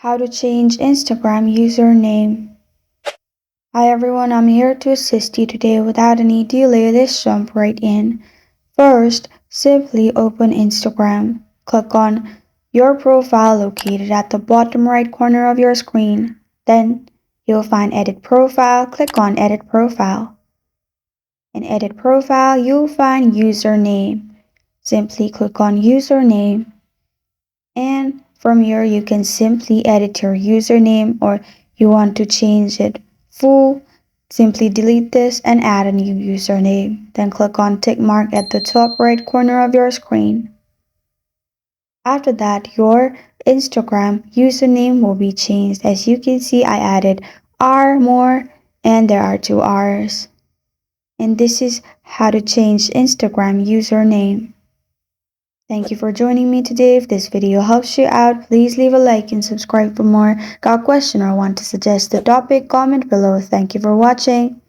How to change Instagram username. Hi everyone, I'm here to assist you today. Without any delay, let's jump right in. First, simply open Instagram. Click on your profile located at the bottom right corner of your screen. Then, you'll find Edit Profile. Click on Edit Profile. In Edit Profile, you'll find Username. Simply click on Username. And from here, you can simply edit your username, or you want to change it full, simply delete this and add a new username. Then click on tick mark at the top right corner of your screen. After that, your Instagram username will be changed. As you can see, I added R more and there are two R's. And this is how to change Instagram username. Thank you for joining me today. If this video helps you out, please leave a like and subscribe for more. Got a question or want to suggest a topic? Comment below. Thank you for watching.